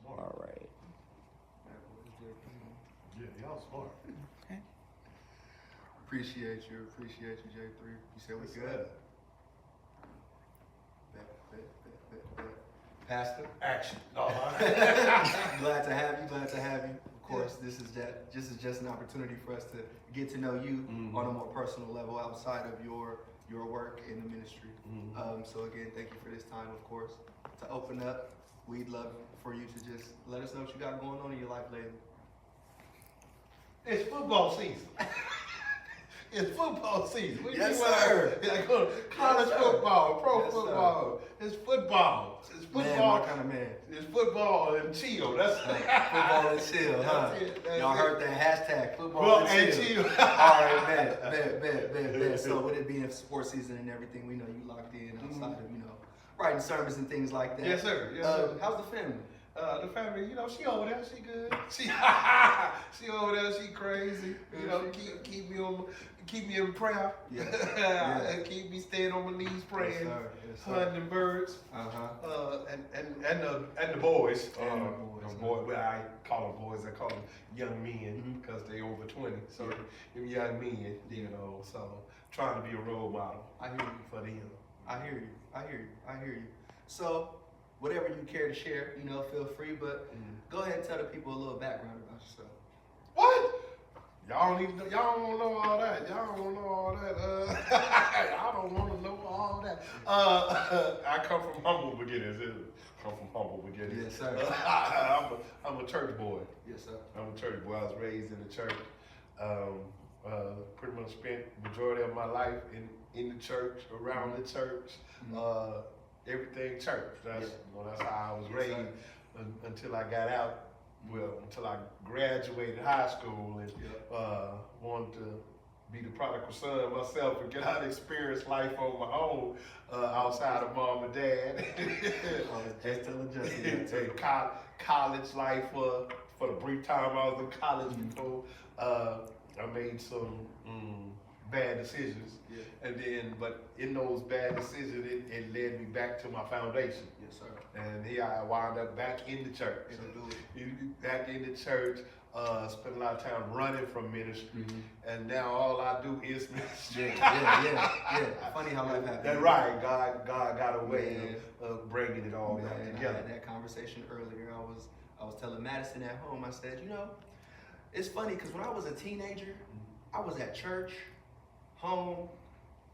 smart. All right. Yeah, y'all smart. Okay. Appreciate you, J3. You said we What's good? up? Bet. Pastor, Action. No, glad to have you. Of course, this is just an opportunity for us to get to know you on a more personal level outside of your work in the ministry. So again, thank you for this time, of course. To open up, we'd love for you to just let us know what you got going on in your life lately. It's football season. It's football season. Yes, sir. College football, pro Yes, football. It's football. It's Man, football. what kind of man? It's football and chill. That's Football and chill, huh? That's it, that's Y'all it. heard that hashtag, football Well, and and chill. chill. All right, bet. So with it being sports season and everything, we know you locked in outside of, writing sermons and things like that. Yes, sir. Yes, sir. How's the family? The family, she over there, she good. She over there, she crazy. Keep me in prayer. Yeah. And keep me staying on my knees praying. Yes, sir. Hunting them birds. And the boys. And the boys, Well, I call them boys. I call them young men because they over 20. So them young men, So trying to be a role model. I hear you. For them. I hear you. So, whatever you care to share, feel free. But go ahead and tell the people a little background about yourself. What? Y'all don't want to know all that. Y'all don't want to know all that. I don't want to know all that. I come from humble beginnings. Yes, sir. I'm a church boy. Yes, sir. I'm a church boy. I was raised in the church. Pretty much spent majority of my life in the church, around the church. Everything church. That's how I was raised until I got out. Well, until I graduated high school and wanted to be the prodigal son myself and get out and experience life on my own outside of mom and dad. Just telling Justin. And college life for the brief time I was in college before I made some bad decisions. But in those bad decisions, it led me back to my foundation. Yes, sir. And here I wound up back in the church. Back in the church, spent a lot of time running from ministry, and now all I do is ministry. Yeah. Funny how life happens. That's right. God got a way of bringing it all back I together. had that conversation earlier. I was telling Madison at home. I said, it's funny because when I was a teenager, I was at church, home,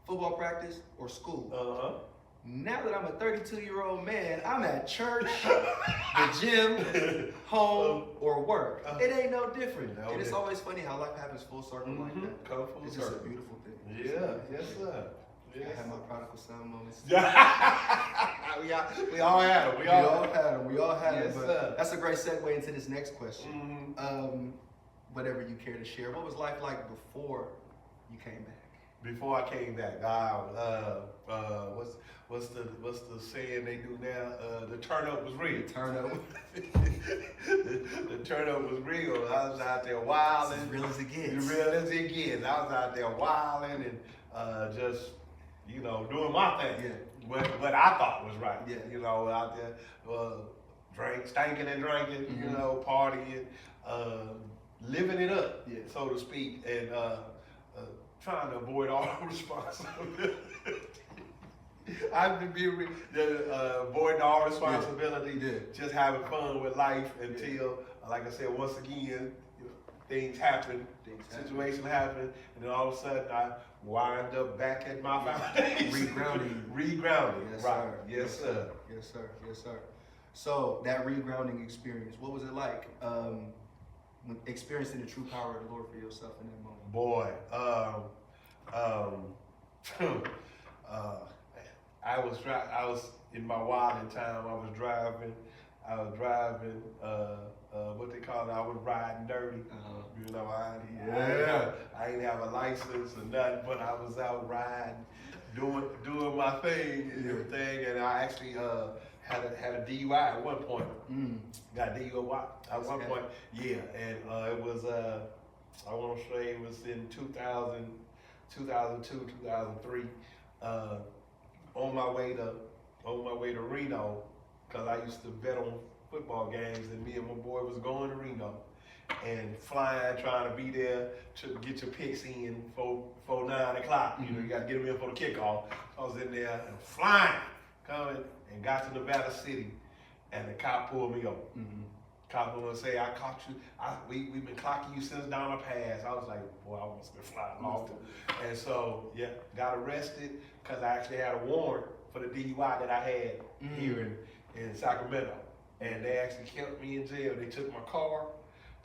football practice, or school. Now that I'm a 32-year-old man, I'm at church, the gym, home, or work. It ain't no different. And it's always funny how life happens full circle like that. Come full It's circle. just a beautiful thing. Yeah, yes, sir. I had my prodigal son moments. We all had them. We all had Yes, them. sir. But that's a great segue into this next question. Whatever you care to share, what was life like before you came back? Before I came back, what's the saying they do now? The turn up was real. Turnover. The turn up was real. I was out there wilding. As real as it gets. As real as it gets. I was out there wilding and just doing my thing. Yeah. What I thought was right. Yeah. Out there stinking and drinking. Partying, living it up, so to speak, and trying to avoid all responsibility. I've been avoiding all responsibility, just having fun with life until, like I said, once again, things happen, situations happen, and then all of a sudden I wind up back at my foundation. Regrounding. Yes, right. sir. Yes, sir. Yes, sir. So that regrounding experience, what was it like? When experiencing the true power of the Lord for yourself in that moment? Boy, I was in my wilding time. I was driving. What they call it? I was riding dirty. I ain't have a license or nothing, but I was out riding, doing my thing and everything. And I actually had a DUI at one point. Got DUI at one point. Yeah, and it was I want to say it was in 2000, 2002, 2003. On my way to Reno, because I used to bet on football games, and me and my boy was going to Reno and flying, trying to be there to get your picks in for 9 o'clock. You know, you got to get them in for the kickoff. I was in there and flying, coming, and got to Nevada City, and the cop pulled me over. Cop will say, I caught you. We've been clocking you since down the pass. I was like, boy, I must have been flying off. And so, yeah, got arrested because I actually had a warrant for the DUI that I had here in Sacramento. And they actually kept me in jail. They took my car,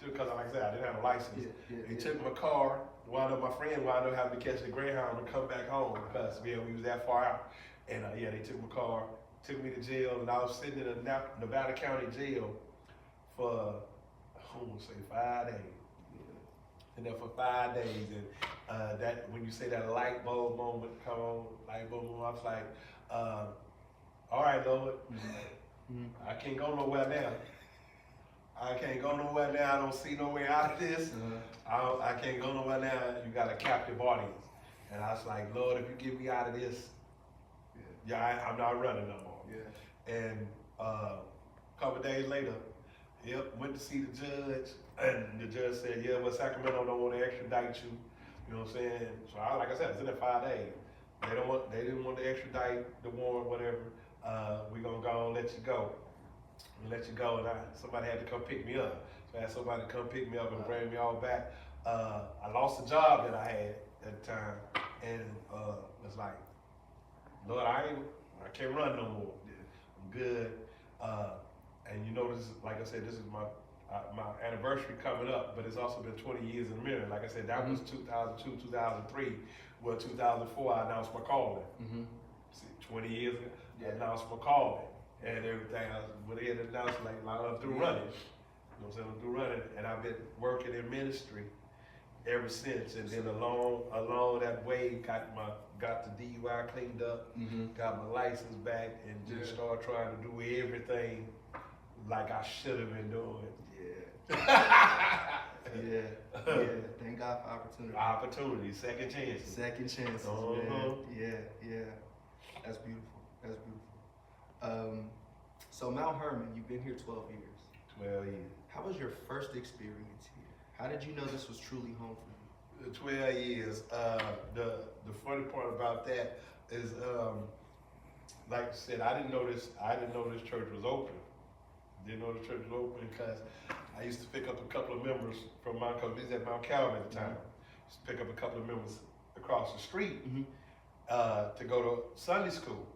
because like I said, I didn't have a license. They took my car. My friend wound up having to catch the Greyhound and come back home because we was that far out. And they took my car, took me to jail, and I was sitting in a Nevada County jail for, I want to say 5 days. And then for 5 days, and that when you say that light bulb moment come on, light bulb moment, I was like, all right, Lord, I can't go nowhere now. I can't go nowhere now. I don't see no way out of this. I can't go nowhere now. You got a captive audience. And I was like, Lord, if you get me out of this, I'm not running no more. And a couple of days later, went to see the judge, and the judge said, well, Sacramento don't want to extradite you. You know what I'm saying? So like I said, it's in there 5 days. They didn't want to extradite the warrant, whatever. We're gonna go and let you go. And somebody had to come pick me up. So I had somebody to come pick me up and bring me all back. I lost the job that I had at the time, and it's like, Lord, I can't run no more. I'm good. And you know, this is, like I said, this is my anniversary coming up, but it's also been 20 years in the mirror. Like I said, that was 2002, 2003. Well, 2004, I announced my calling. 20 years ago, I announced my calling and everything. I went ahead and announced I'm through running. You know what I'm saying? I'm through running, and I've been working in ministry ever since. And then along that way, got the DUI cleaned up, got my license back, and just started trying to do everything like I should have been doing. Thank God for opportunity. Opportunity, second chances. Second chances, man. Yeah. That's beautiful. So Mount Hermon, you've been here 12 years. 12 years. How was your first experience here? How did you know this was truly home for you? 12 years. The funny part about that is, like I said, I didn't know this church was open. Didn't know the church was open because I used to pick up a couple of members from because we was at Mount Calvary at the time. Used to pick up a couple of members across the street to go to Sunday school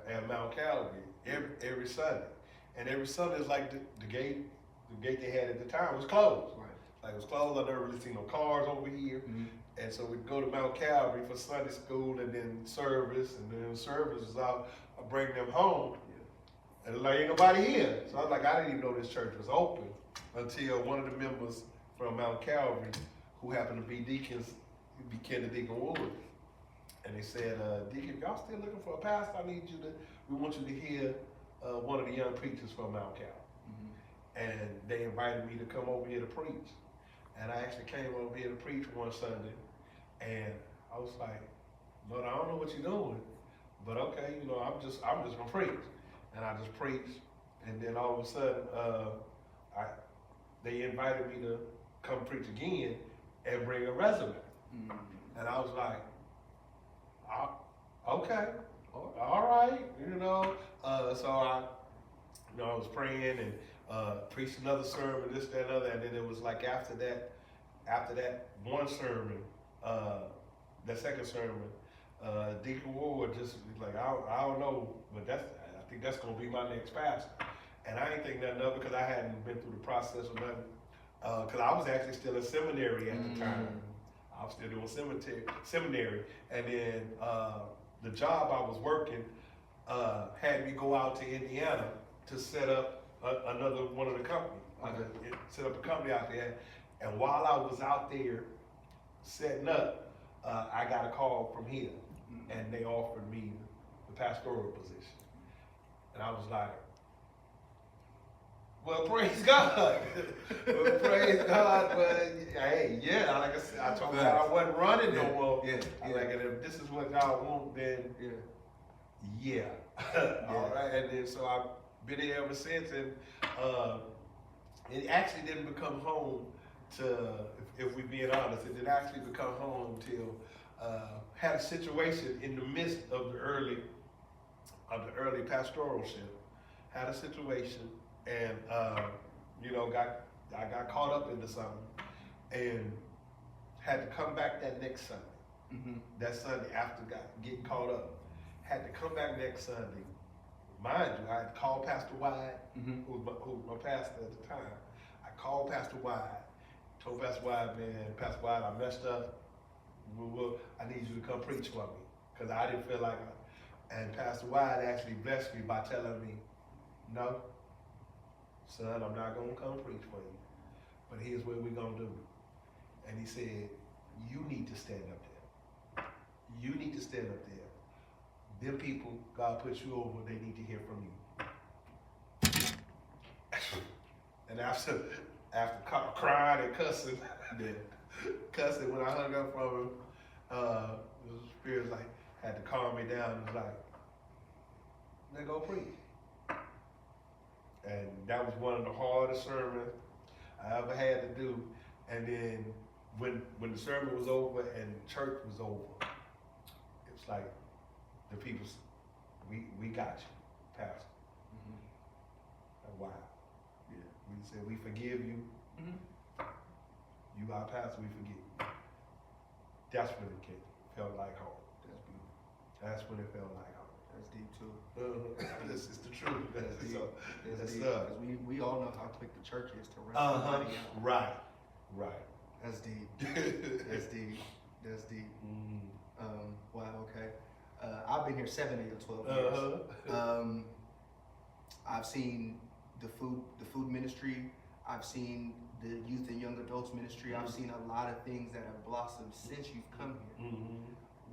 at Mount Calvary every Sunday. And every Sunday is like the gate they had at the time was closed. Like it was closed. I never really seen no cars over here. And so we'd go to Mount Calvary for Sunday school and then service, and then service was out. I bring them home. And like, ain't nobody here. So I was like, I didn't even know this church was open until one of the members from Mount Calvary, who happened to be deacons, became Deacon Wood. And they said, Deacon, if y'all still looking for a pastor, we want you to hear one of the young preachers from Mount Calvary. And they invited me to come over here to preach. And I actually came over here to preach one Sunday. And I was like, Lord, I don't know what you're doing, but okay, you know, I'm just gonna preach. And I just preached, and then all of a sudden, they invited me to come preach again and bring a resume. And I was like, okay, all right, you know. So I was praying and preached another sermon, this, that, and other, and then it was like after that one sermon, the second sermon, Deacon Ward just like, I don't know, but I think that's gonna be my next pastor. And I ain't think nothing of it because I hadn't been through the process or nothing. Because I was actually still in seminary at the time. I was still doing seminary. And then the job I was working had me go out to Indiana to set up another one of the companies. Set up a company out there. And while I was out there setting up, I got a call from here. And they offered me the pastoral position. And I was like, well, praise God. Praise God. But hey, yeah, like I said, I told God I wasn't running no more. Like, and if this is what God wants, then yeah. All right. And then so I been here ever since, and it actually didn't become home to, if we being honest, it didn't actually become home till had a situation in the midst of the early pastoralship. Had a situation, and I got caught up into something, and had to come back that next Sunday. Mm-hmm. That Sunday after getting caught up, had to come back next Sunday. Mind you, I had called Pastor Wide, Mm-hmm. who was my pastor at the time. I called Pastor Wide, told Pastor Wide, man, Pastor Wide, I messed up. I need you to come preach for me, because I didn't feel like and Pastor Wide actually blessed me by telling me, no, son, I'm not going to come preach for you, but here's what we're going to do. And he said, you need to stand up there. You need to stand up there. Them people, God put you over, they need to hear from you. And after crying and cussing, when I hung up from him, the Spirit like had to calm me down and was like, then go preach. And that was one of the hardest sermons I ever had to do. And then when the sermon was over and church was over, it's like the people, we got you, Pastor. Mm-hmm. And wow. Yeah. We said we forgive you. Mm-hmm. You our pastor, we forgive you. That's when it felt like home. That's beautiful. That's when it felt like home. That's deep too. This is the truth. That's deep. So, That's deep. up. 'Cause we all know how quick the church is to run somebody out. Right. That's deep. That's deep. That's deep. Wow. Okay. I've been here 7 of your 12 years. I've seen the food ministry. I've seen the youth and young adults ministry. I've seen a lot of things that have blossomed since you've come here.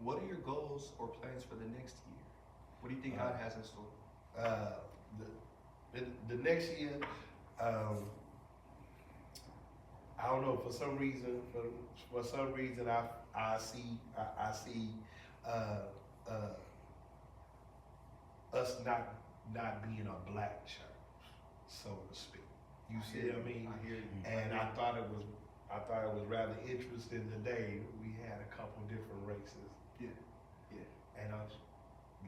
What are your goals or plans for the next year? What do you think God has in store? The next year, I don't know. For some reason, I see us not being a black church, so to speak. You see what I mean? I hear you. And I thought it was rather interesting today. We had a couple different races. Yeah. And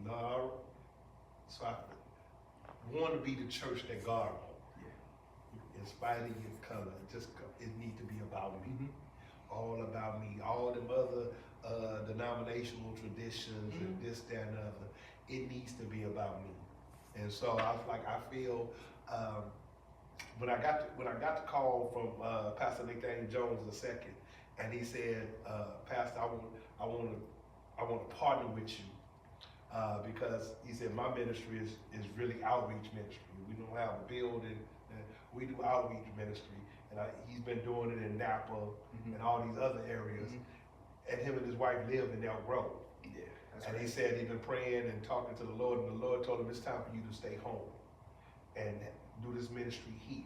Lord, so I want to be the church that God wants. Yeah. In spite of your color, it needs to be about me. Mm-hmm. All about me. All them other denominational traditions and this, that, and other. It needs to be about me. And so I was like, I feel when I got the call from Pastor Nathaniel Jones II, and he said, Pastor, I want to partner with you because he said my ministry is really outreach ministry. We don't have a building. We do outreach ministry, and he's been doing it in Napa and all these other areas. And him and his wife live in Elk Grove. Yeah. And he said he'd been praying and talking to the Lord, and the Lord told him it's time for you to stay home and do this ministry here.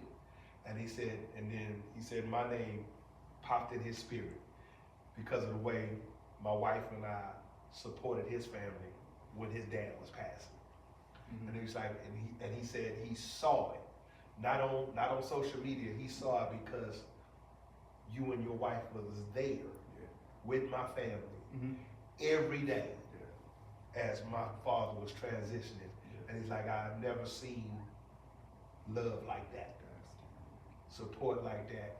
And he said my name popped in his spirit because of the way my wife and I supported his family when his dad was passing. And he was like, and he said he saw it, not on social media. He saw it because you and your wife was there with my family every day as my father was transitioning. And he's like, I've never seen love like that, support like that,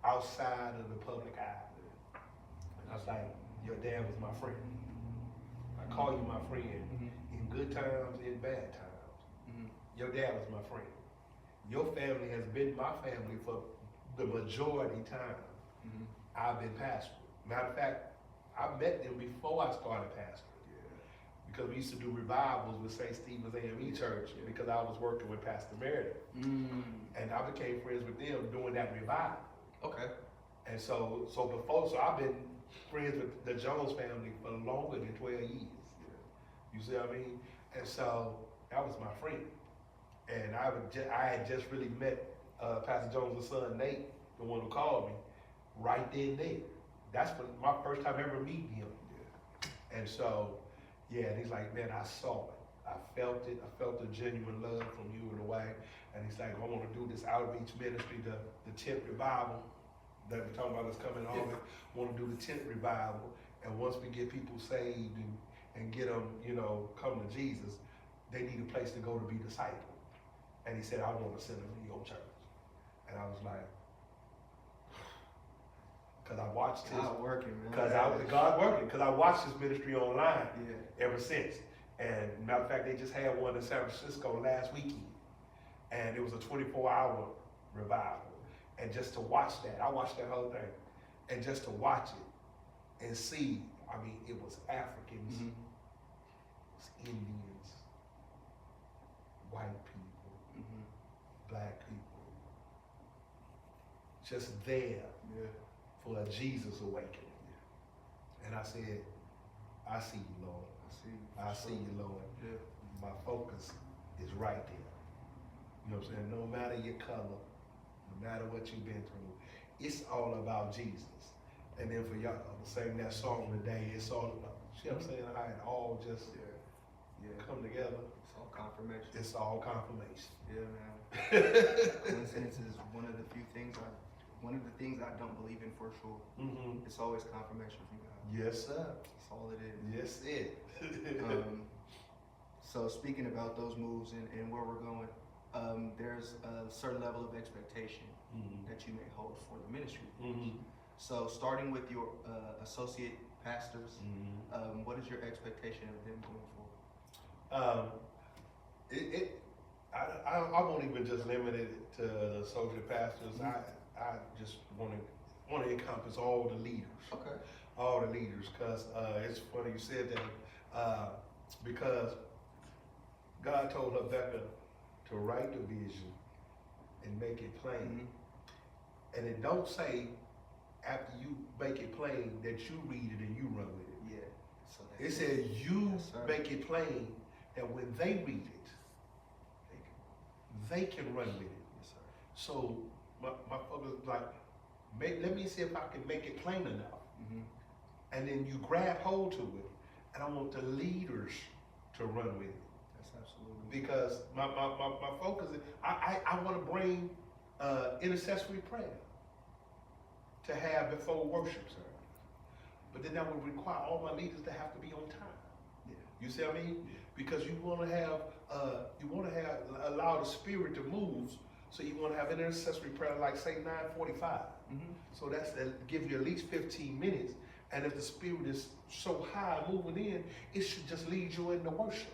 outside of the public eye. And I was like, your dad was my friend. I call you my friend in good times, in bad times. Your dad was my friend. Your family has been my family for the majority time I've been pastoring. Matter of fact, I met them before I started pastoring. Because we used to do revivals with St. Stephen's AME Church because I was working with Pastor Meredith. And I became friends with them doing that revival. Okay. And so I've been friends with the Jones family for longer than 12 years. You see what I mean? And so that was my friend. And I had just really met Pastor Jones' son, Nate, the one who called me, right then and there. That's my first time ever meeting him. And so, and he's like, man, I saw it. I felt it. I felt the genuine love from you in a way. And he's like, I want to do this outreach ministry, the tent revival that we're talking about is coming on. Yeah. Want to do the tent revival. And once we get people saved and get them, you know, come to Jesus, they need a place to go to be discipled. And he said, I want to send them to your church. And I was like, because I watched his, God working, man. God working, because I watched his ministry online Yeah. ever since. And matter of fact, they just had one in San Francisco last weekend. And it was a 24-hour revival. And just to watch that, I watched that whole thing. And just to watch it and see, I mean, it was Africans, Mm-hmm. it's Indians, white people, Mm-hmm. black people, just there Yeah. for a Jesus awakening. And I said, I see you, Lord. I see you, Lord. Yeah. My focus is right there. You know what I'm saying? No matter your color, no matter what you've been through, it's all about Jesus. And then for y'all to sing that song today, it's all about, you know what I'm saying? How it all just come together. It's all confirmation. It's all confirmation. Yeah, man. Coincidence is one of the things I don't believe in for sure. Mm-hmm. It's always confirmation from God. Yes, sir. That's all it is. Yes, it. So speaking about those moves and where we're going, there's a certain level of expectation that you may hold for the ministry. So starting with your associate pastors, what is your expectation of them going forward? I won't even just limit it to the associate pastors. I just want to encompass all the leaders. Okay. All the leaders, because it's funny you said that, because God told Rebecca to write the vision and make it plain. And it don't say after you make it plain that you read it and you run with it. Yeah. So It says you Yes, sir. make it plain that when they read it, they can run with it. Yes, sir. So my focus is like, let me see if I can make it plain enough. And then you grab hold to it, and I want the leaders to run with it. That's absolutely. Because my focus is, I want to bring intercessory prayer to have before worship service. But then that would require all my leaders to have to be on time. Yeah. You see what I mean? Because you want to have, allow the spirit to move. So you want to have intercessory prayer like say 9:45. So that's give you at least 15 minutes. And if the spirit is so high moving in, it should just lead you into worship.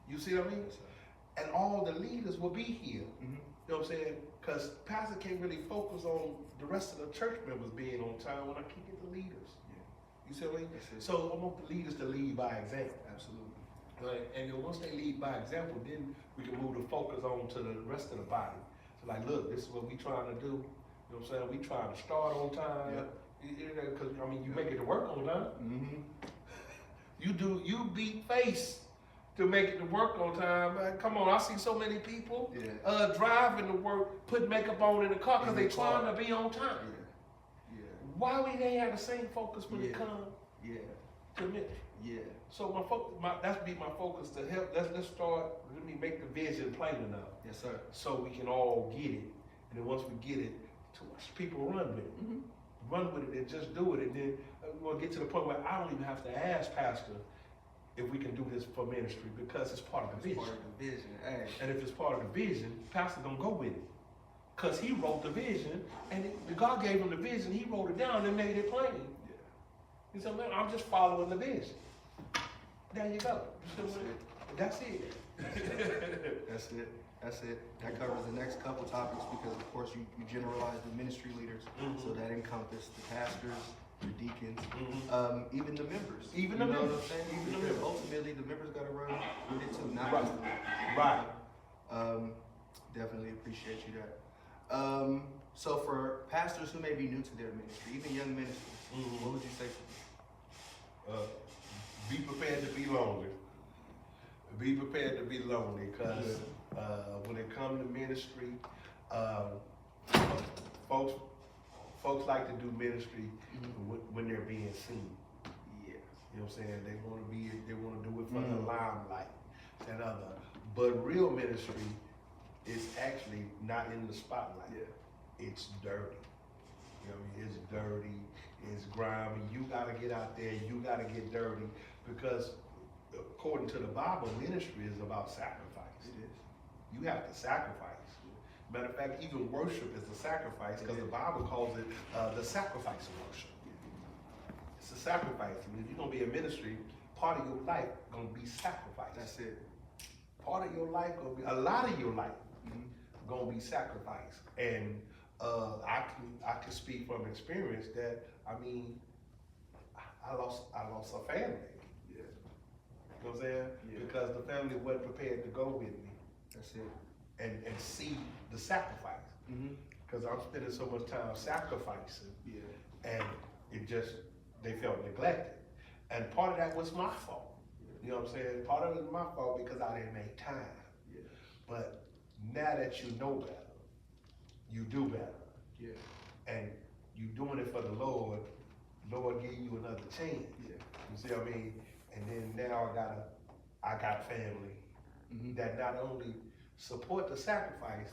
You see what I mean? Yes, sir. And all the leaders will be here. Mm-hmm. You know what I'm saying? Because pastor can't really focus on the rest of the church members being on time when I can't get the leaders. Yeah. You see what I mean? That's it. So I want the leaders to lead by example. Absolutely. Right? And then once they lead by example, then we can move the focus on to the rest of the body. So like, look, this is what we trying to do. You know what I'm saying? We trying to start on time. Yep. Because I mean, you make it to work on time. Mm-hmm. You beat face to make it to work on time. Man, come on, I see so many people driving to work, put makeup on in the car because they trying to be on time. Yeah. Why we they have the same focus when it comes Yeah. to ministry? Yeah. So that's be my focus to help. Let's start. Let me make the vision plain enough Yes, sir. so we can all get it. And then once we get it, to watch people run with it. Mm-hmm. Run with it and just do it. And then we'll get to the point where I don't even have to ask pastor if we can do this for ministry because it's part of the vision. Part of the vision. Hey. And if it's part of the vision, pastor don't go with it. Because he wrote the vision, and God gave him the vision, he wrote it down and made it plain. Yeah. He said, man, I'm just following the vision. There you go. That's it. That's it. That's it. That covers the next couple topics because, of course, you generalize the ministry leaders, so that encompasses the pastors, the deacons, even the members. Even you the know members. What I'm saying? Even the Because members. ultimately, the members got to run with it too, not Right. just the- Right. Definitely appreciate you that. So for pastors who may be new to their ministry, even young ministers, what would you say to them? Be prepared to be lonely. Be prepared to be lonely, because when it comes to ministry, folks like to do ministry when they're being seen. Yeah. You know what I'm saying? They want to do it for the limelight. and other. But real ministry is actually not in the spotlight. Yeah. It's dirty. You know what I mean? It's dirty, it's grimy. You gotta get out there, you gotta get dirty, because according to the Bible, ministry is about sacrifice. It is. You have to sacrifice. Matter of fact, even worship is a sacrifice, because the Bible calls it the sacrifice of worship. It's a sacrifice. And if you're gonna be a ministry, part of your life gonna be sacrifice. That's it. Part of your life gonna be, a lot of your life Mm-hmm. gonna be sacrificed. And I can speak from experience that, I mean, I lost a family. Yeah. You know what I'm saying? Yeah. Because the family wasn't prepared to go with me That's it. and see the sacrifice. Mm-hmm. Because I'm spending so much time sacrificing, Yeah. and they felt neglected. And part of that was my fault. You know what I'm saying? Part of it was my fault because I didn't make time. Yeah. But now that you know better, you do better. Yeah. And you doing it for the Lord give you another chance. Yeah. You see what I mean? And then now I got family Mm-hmm. that not only support the sacrifice,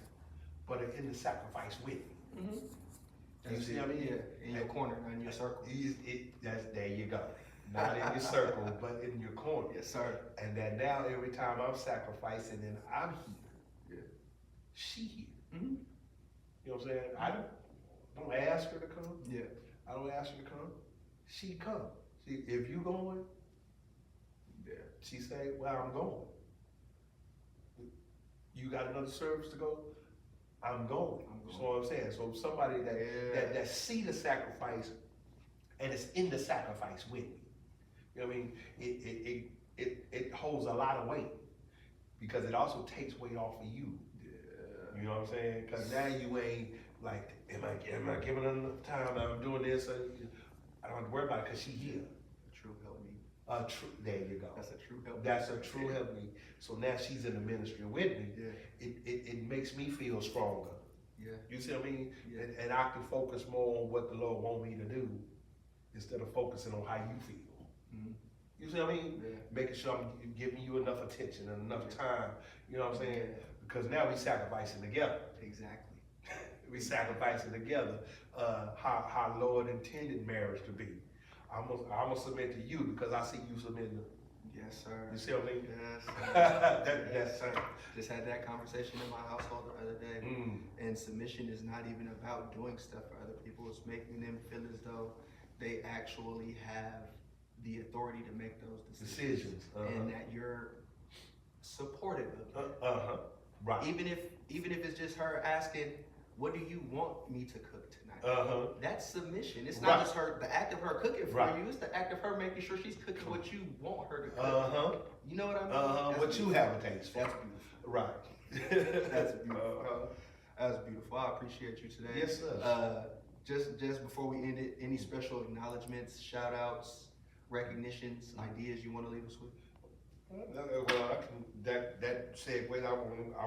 but are in the sacrifice with me. Mm-hmm. You see what I mean? Yeah. In your corner, not in your circle. There you go. Not in your circle, but in your corner. Yes, sir. And that now every time I'm sacrificing and I'm here, Yeah. she here. Mm-hmm. You know what I'm saying? I don't ask her to come. Yeah. I don't ask her to come. She come. See, if you going, Yeah. she say, well, I'm going. You got another service to go? I'm going. I'm So going. what I'm saying. So somebody that see the sacrifice and is in the sacrifice with me. You know what I mean? It holds a lot of weight, because it also takes weight off of you. Yeah. You know what I'm saying? Because now you ain't like, am I giving her enough time? I'm doing this. I don't have to worry about it because she here. True help me. There you go. That's a true help. That's a true help me. So now she's in the ministry with me. Yeah. It makes me feel stronger. Yeah. You see what I mean? Yeah. And I can focus more on what the Lord want me to do instead of focusing on how you feel. Mm-hmm. You see what I mean? Yeah. Making sure I'm giving you enough attention and enough time. You know what I'm saying? Yeah. Because now we sacrificing together. Exactly. We sacrificing together how Lord intended marriage to be. I'm gonna submit to you because I see you submitting. Yes, sir. You see what I mean? Yes, sir. Yes, Yes, sir. Just had that conversation in my household the other day. And submission is not even about doing stuff for other people. It's making them feel as though they actually have the authority to make those decisions. And that you're supportive of it. Right. Even if it's just her asking, what do you want me to cook tonight? That's submission. It's not Right. just the act of her cooking for Right. you. It's the act of her making sure she's cooking what you want her to cook. You know what I mean? That's What you beautiful. have a taste for. That's beautiful. Right. That's beautiful. That's beautiful. I appreciate you today. Yes, sir. Just before we end it, any special acknowledgments, shout outs, recognitions, ideas you want to leave us with? Well, that segue. I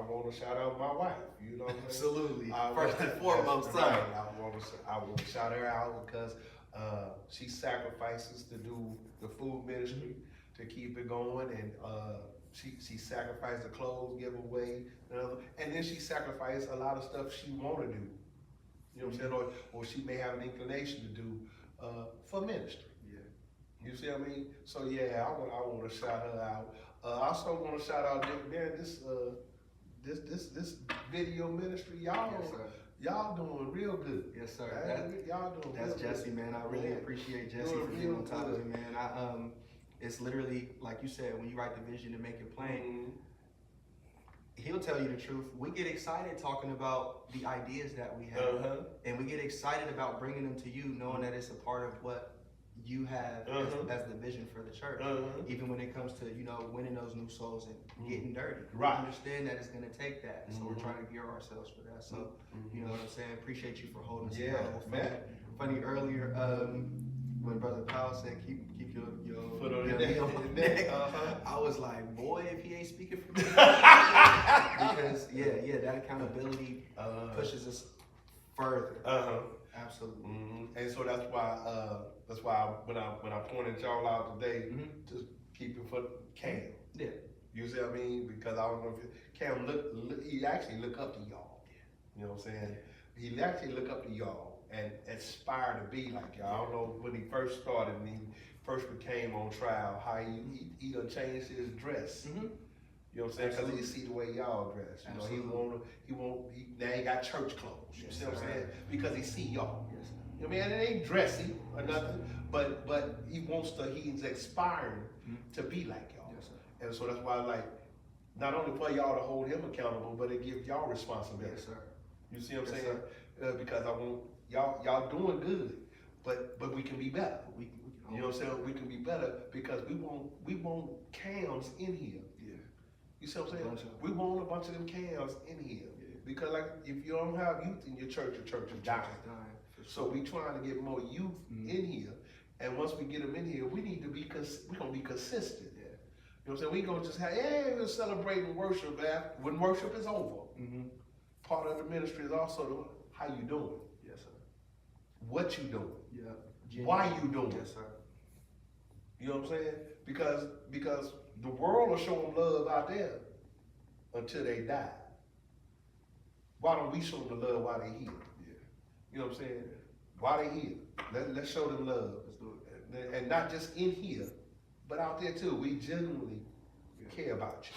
want to shout out my wife. You know what I'm saying? Absolutely. I First and that's foremost, son. right. I want to shout her out because she sacrifices to do the food ministry to keep it going, and she sacrificed the clothes giveaway, and then she sacrificed a lot of stuff she want to do. You know what I'm saying? Or she may have an inclination to do for ministry. Yeah. You see what I mean? So yeah, I want to shout her out. I also want to shout out this video ministry, y'all. Yes, sir. Y'all doing real good. Yes, sir. Y'all doing. That's real Jesse, good. man. I really Yeah. appreciate Jesse Doing for being real on top of good. it, man. It's literally like you said, when you write the vision to make it plain. He'll tell you the truth. We get excited talking about the ideas that we have, and we get excited about bringing them to you, knowing that it's a part of what you have as the vision for the church. Even when it comes to winning those new souls and getting dirty, Right. We understand that it's going to take that, so we're trying to gear ourselves for that. So you know what I'm saying. Appreciate you for holding us accountable. man. Funny earlier when Brother Powell said keep your Foot on your your knee on neck. my neck, I was like, boy, if he ain't speaking for me, because that accountability pushes us further. Absolutely. And so that's why when I pointed y'all out today, just keep your foot calm. Yeah. You see what I mean? Because I don't know if Cam he actually look up to y'all. You know what I'm saying? He actually look up to y'all and aspire to be like y'all. I don't know when he first started and he first became on trial, how he done changed his dress. Mm-hmm. You know what I'm saying? Because he see the way y'all dress. You know, now he got church clothes. You see what I'm saying? Because he see y'all. Yes, sir. You know what I mean? And it ain't dressy or nothing, but he's aspiring to be like y'all. Yes, sir. And so that's why, like, not only for y'all to hold him accountable, but it gives y'all responsibility. Yes, sir. You see what I'm Yes, saying? Because I want y'all doing good, but we can be better. You know what I'm saying? We can be better because we want cams in here. Yeah. You see what I'm saying? We want a bunch of them cams in here. Yeah. Because like if you don't have youth in your church is dying. So we trying to get more youth in here, and once we get them in here, we need to be we gonna be consistent. Yeah. You know what I'm saying? We gonna just have we're celebrating worship when worship is over. Mm-hmm. Part of the ministry is also how you doing. Yes, sir. What you doing? Yeah. Why you doing? Yes, sir. You know what I'm saying? Because the world will show them love out there until they die. Why don't we show them the love while they here? Yeah. You know what I'm saying? While they here, let's show them love. Let's do it. And not just in here, but out there too. We genuinely care about you.